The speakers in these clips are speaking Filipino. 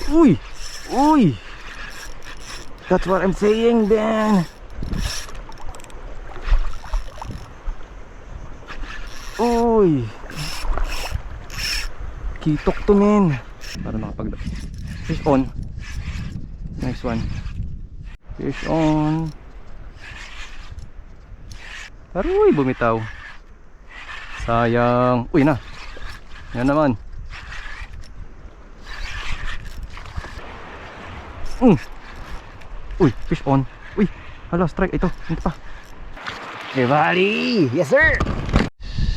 Uy! Uy! That's what I'm saying, Ben! Uy! Kitok to, men! Para makapag... Fish on! Nice one! Fish on! Aroy! Bumitaw! Sayang! Uy na! Yan naman! Uy! Fish on! Uy! Hala, strike! Ito! Ito pa! Okay, buddy! Yes, sir!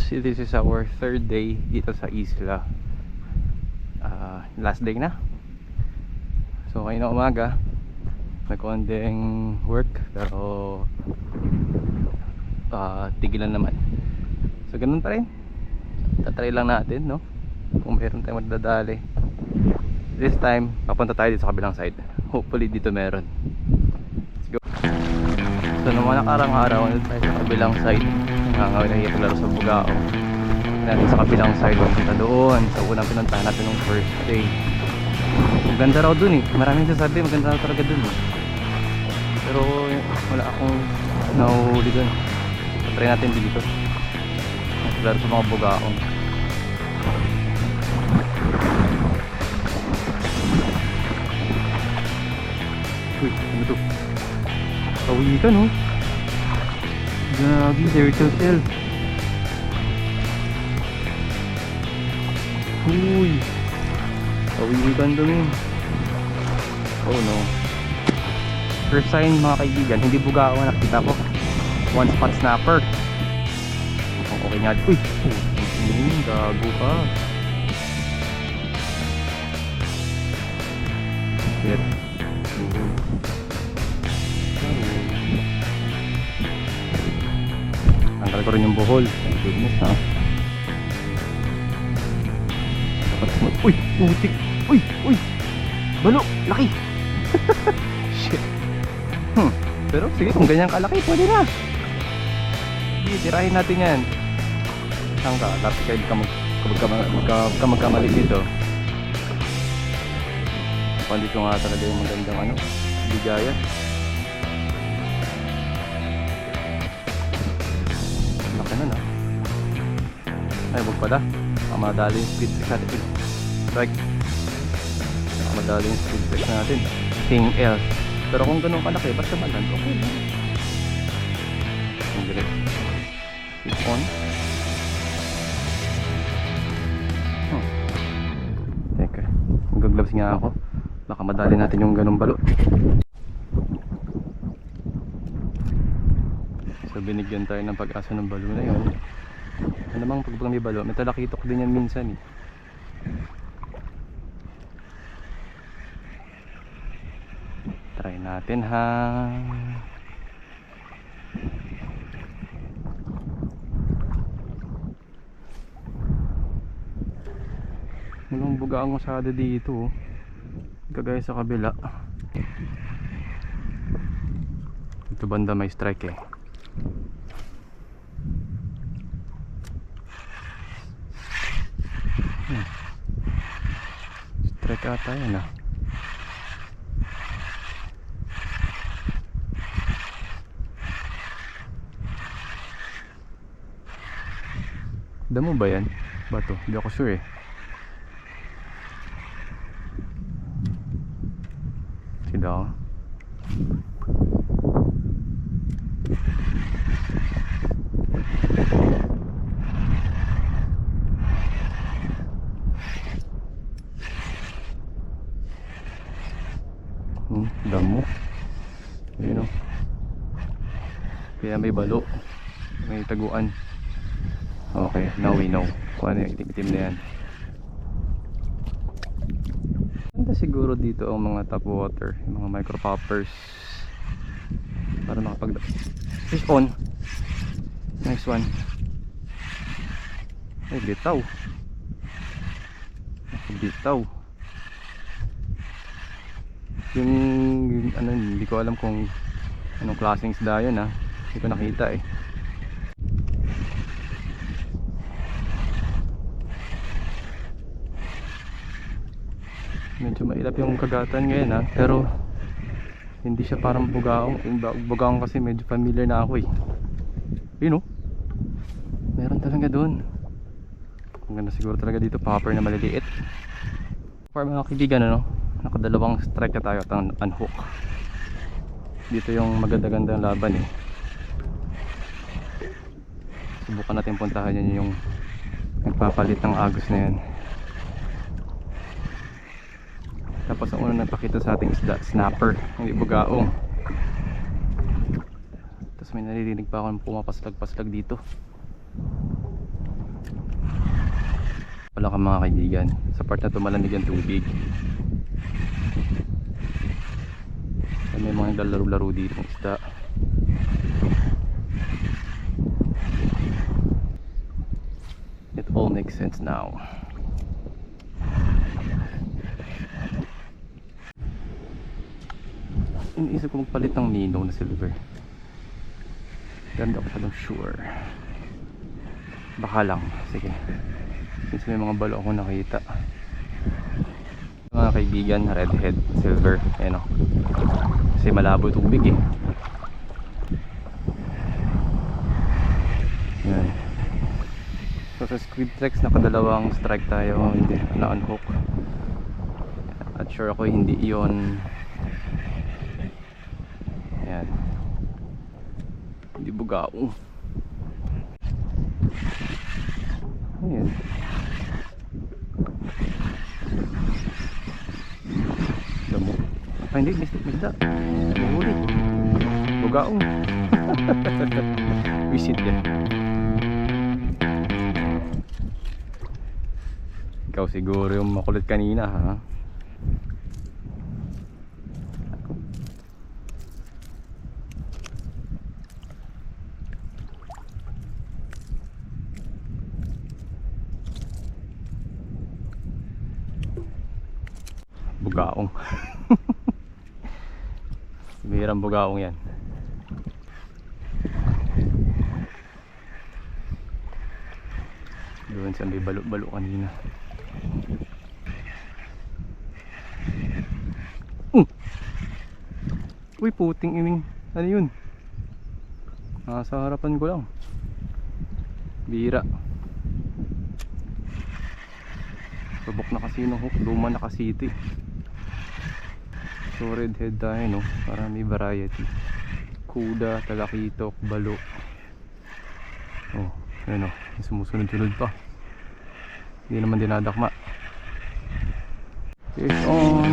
This is our third day dito sa isla. Last day na. So ngayon na umaga nagkonting work pero tigilan naman. So ganun pa rin. Tatry lang natin, no? Kung meron tayong magdadali. This time papunta tayo dito sa kabilang side. Hopefully dito meron. Let's go. So nung mga nakarang araw nandun tayo sa kabilang side. Ngangawin na hiyakalaro sa Bugao. Natin sa kabilang side, punta doon sa unang pinuntahan natin nung first day. Maganda raw dun eh, maraming sasabi maganda raw talaga dun eh. Pero wala akong nahuhuli dun. Try natin dito laro sa mga Bugaong. Uy, ano to? Kawikan oh. Gagi, turtle shell. Uy, kawikan to men. Oh no. First sign mga kaibigan, hindi Bugao na nakita ko. One spot snapper. Okay nga. Uy, gago ka. Shit. Tanggal ko rin yung buhol. Goodness ha. Uy, putik. Uy, uy. Balo, laki. Shit. Pero sige, kung ganyan kalaki, pwede na. Sige, tirahin natin yan. Saan ka? Lapit kayo ka magkamali dito. Pandi ko nga talaga yung magandang ano, bigaya. Laki na na. Ay, wag pala. Madali yung speed check natin. Strike. Madali yung speed check natin. Thing else. Pero kung ganun kalaki, basta maland, okay lang. Ang galit. Keep on. Teka, mag-gloves nga ako. Baka madali natin yung ganung balo. So binigyan tayo ng pag-asa ng balo na yun. Ano namang pag may balo, may talakitok din yan minsan eh. Try natin ha. Walang bugaang masyado dito, kagaya sa kabila. Ito banda may strike eh. Strike ata yan ah. Damo ba yan? Bato? Hindi ako sure eh. Sida ako. Damo. Ayun o. Kaya may balo. May taguan. Okay, now we know kung ano yung itim-itim na yan. Ganda siguro dito ang mga top water, yung mga micro poppers, para makapag fish on. Nice one. Ay, bitaw. Bitaw. Yung ano, hindi ko alam kung anong klaseng isda yun ha. Hindi ko nakita eh. Medyo mailap yung kagatan ngayon ha, pero hindi siya parang bugaong. Yung bugaong kasi medyo familiar na ako eh. Yun oh, meron talaga doon. Ang ganda siguro talaga dito, popper na maliliit. For mga kaibigan ano, nakadalawang strike na tayo at unhook. Dito yung maganda-gandang laban eh. Subukan natin puntahan yun yung nagpapalit ng agos na yan. Tapos ang unang nagpakita sa ating isda, snapper, hindi bugaong. Tapos may naririnig pa ako pumapaslag-paslag dito. Wala ka mga kaibigan, sa part na tumalamig ang tubig. May mga naglalaro-laro dito ng isda. It all makes sense now. Iniisip ko magpalit ng nino na silver. Ganda ko siya sure. Baka lang, sige. Since may mga balo ako nakita. Mga kaibigan, redhead silver. Ayan o. Kasi malabo tubig eh. Yan. So sa Squid Treks nakadalawang strike tayo, hindi na unhook. At sure ako hindi iyon. Yan. Hindi bugaong. Ayan. Damo. Ah, hindi, misda. Mahuli. Bugaong. Visit yan. Ikaw siguro yung makulit kanina ha. Bugaong. Bihirang bugaong yan. Doon sa may balo-balo kanina. Uy, puting iming. Ano yun? Nasa harapan ko lang. Bira. Subok na kasi yung hook. Luma na kasi ito eh. So redhead tayo no. Para may variety. Kuda, talakitok, balo. Oh, ayun o. Sumusunod-sunod pa. Hindi naman dinadakma. Fish on.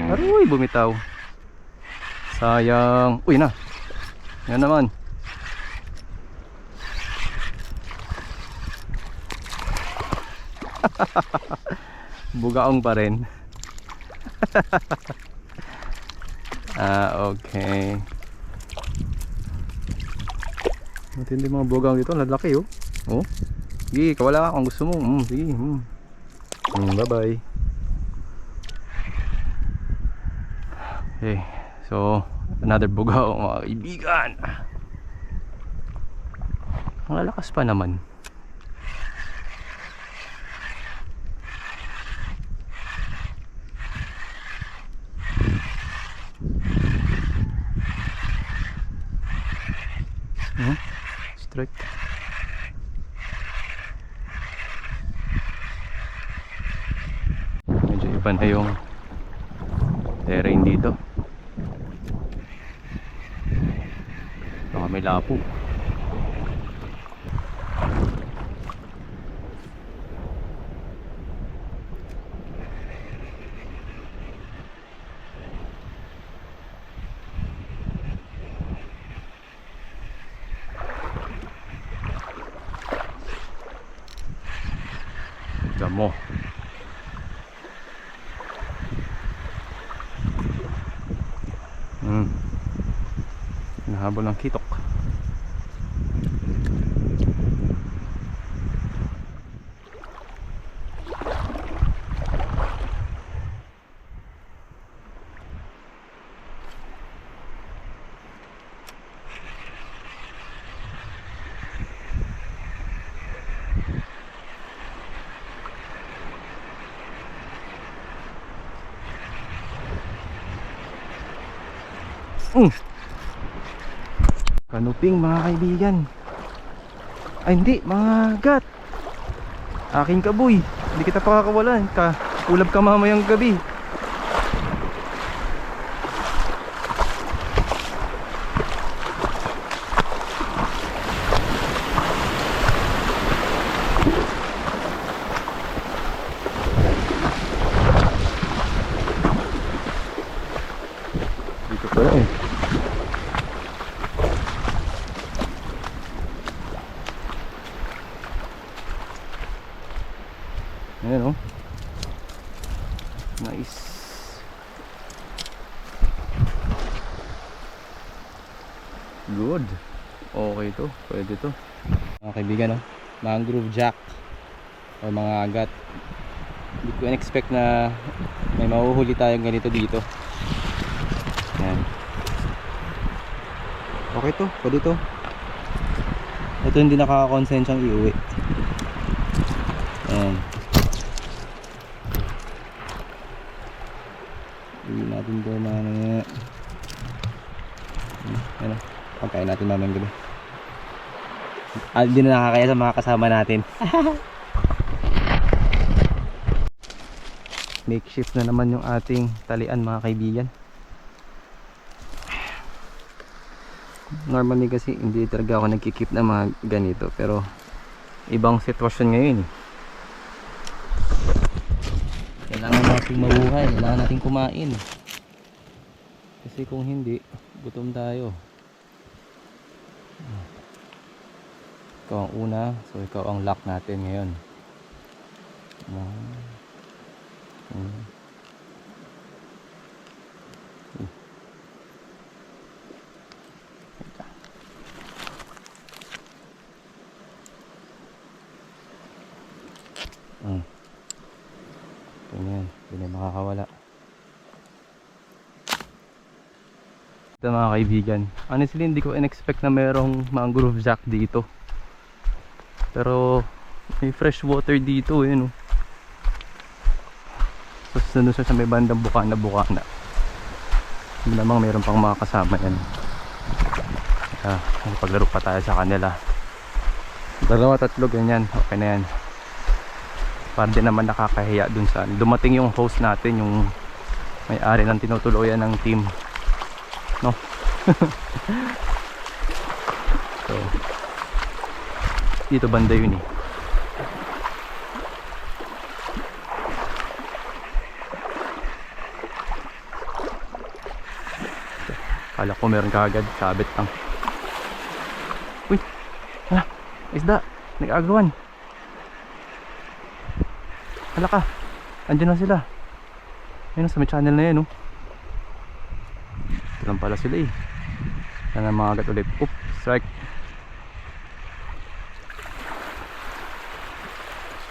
Aroy, bumitaw. Sayang. Uy na. Yan naman. Bugaong pa rin. Okay. Matindi mga bugaong dito. Lalaki oh. Oh. Sige, kawala ka kung gusto mo. Sige. Bye bye. Okay, so another bugaw mga kaibigan. Ang lalakas pa naman. Strike. Medyo iba na yung terrain dito. Baka may lapo. Damo. Nahabol ng kitok. Kanuping mga kaibigan. Ay hindi, mga gat. Aking kaboy. Hindi kita pakakawalan. Ulab ka mamayang gabi. Dito pala eh. Ayan o. Nice. Good. Okay to. Pwede to. Mga kaibigan o. Mangrove jack. O mga agat. Hindi ko in-expect na may mahuhuli tayong ganito dito. Ayan. Okay to. Pwede to. Ito hindi nakakakonsensyang iuwi. Ayan. Hindi natin ito mamaya. Ano? Pagkain natin mamayang gabi. Hindi na nakakaya sa mga kasama natin. Makeshift na naman yung ating talian mga kaibigan. Normally kasi hindi talaga ako nagkikip na mga ganito. Pero ibang sitwasyon ngayon eh. Kailangan natin mabuhay, kailangan natin kumain. Kasi kung hindi, gutom tayo. Ikaw ang una, so ikaw ang lock natin ngayon. Ganyan, hindi na makakawala. Ito mga kaibigan, honestly hindi ko in-expect na mayroong mangrove jack dito. Pero may fresh water dito eh, no? So sunod siya sa may bandang bukana. Hindi namang mayroon pang mga kasama yan. Paglaro pa tayo sa kanila. 2-3 ganyan, okay na yan. Para din naman nakakahiya dun sa dumating yung host natin, yung may-ari ng tinutuluyan ng team, no? So dito banda yun eh. Kala ko meron kaagad, sabit lang. Uy, isda, nag-agawan. Hala ka, andyan na sila. Ayun sa may channel na yan, no? Ito lang pala sila eh. Sana mga agat ulit. Oop, strike.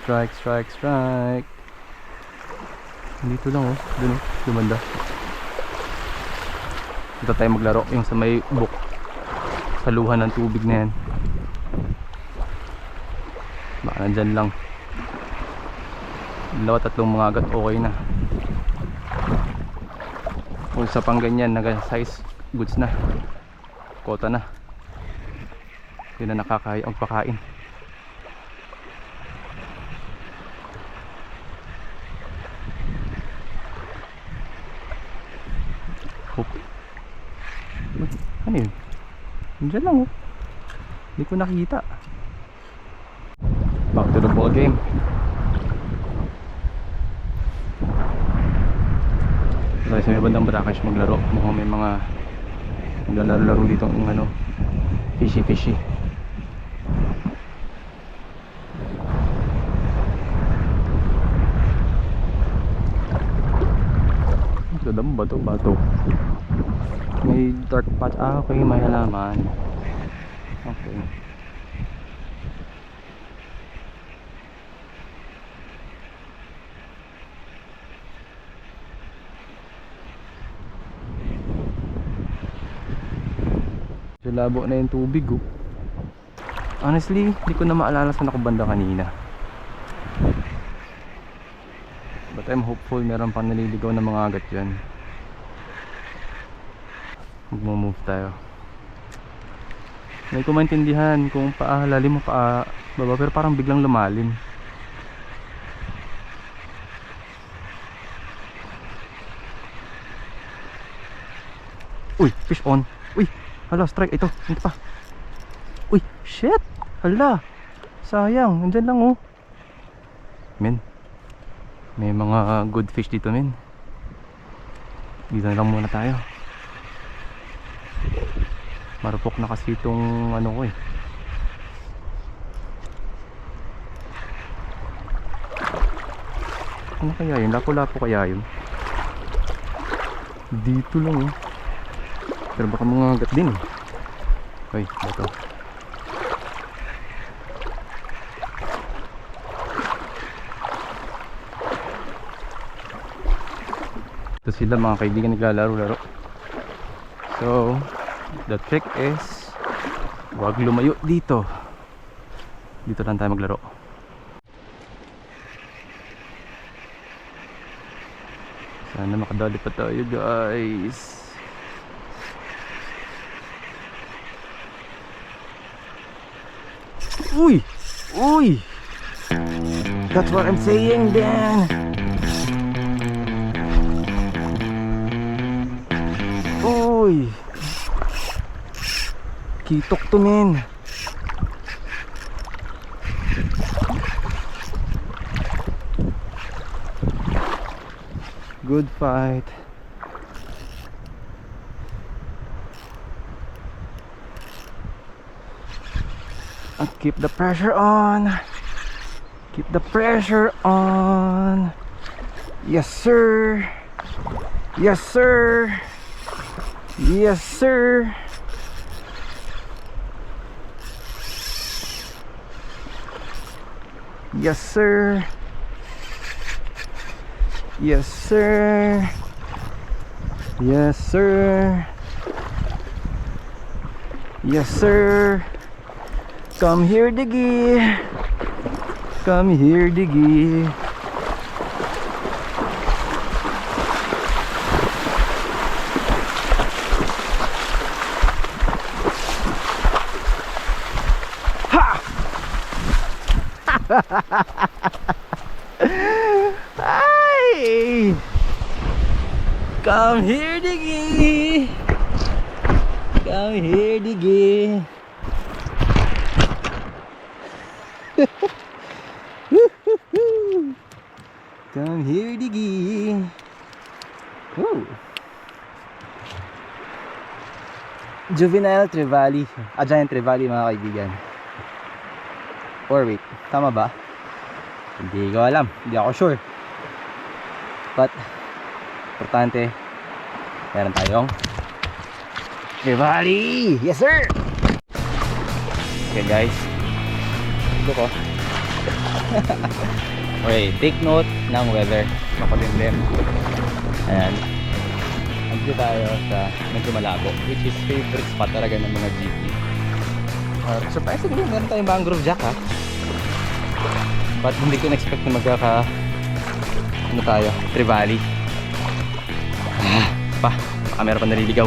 Strike. Dito lang oh, dun oh, lumanda. Dito tayo maglaro, yung sa may book. Saluhan ng tubig na yan. Baka nandyan lang. 2-3 mga agat okay na. Kung sa pang ganyan, nag-size goods na. Kota na. Hindi na nakakaya ang pakain. Ano yun? Diyan lang oh. Hindi ko nakita. Back to the ball game. Tayo sa may bandang Brackish maglaro. Mukhang may mga naglalaro-laro dito ng ano, fishy. Dadam bato. May dark patch. Okay, may halaman. Okay. So, labo na yung tubig oh. Honestly, hindi ko na maalala saan ako banda kanina. But I'm hopeful meron pang naliligaw na mga agat dyan. Magmo-move tayo. May kumaintindihan kung lalim mo baba, pero parang biglang lumalim. Uy, fish on. Uy, hala, strike. Ito pa. Uy, shit. Hala, sayang, nandyan lang oh. Men, may mga good fish dito men. Dito na lang muna tayo. Marupok na kasi itong ano ko eh. Ano kaya yun? Lapo-lapo kaya yun? Dito lang oh. Pero baka mga agat din eh. Ay, bato. Ito sila mga kaibigan naglalaro-laro. So the trick is huwag lumayo dito. Dito lang tayo maglaro. Sana makadali pa tayo guys. Uy! Uy! That's what I'm saying then. Uy! Kitok to men. Good fight. And keep the pressure on. Keep the pressure on. Yes sir. Yes sir. Yes sir. Yes sir. Yes sir. Yes sir. Yes sir. Come here Diggy. Come here Diggy. Ay! Come here, Diggy! Come here, Diggy! Come here, Diggy! Woo! Juvenile Trevally. Giant Trevally mga kaibigan. Or wait, tama ba? Hindi ko alam, hindi ako sure. But importante, meron tayong Trevally! Yes sir! Okay guys, look oh. Okay, take note ng weather. Makulimlim. Ayan, nandito tayo sa medyo malabo, which is favorite spot talaga ng mga GP. Surprisingly, meron tayong mangrove jack ha. But hindi ko na-expect na ano tayo, Trevally. Baka meron pa naliligaw.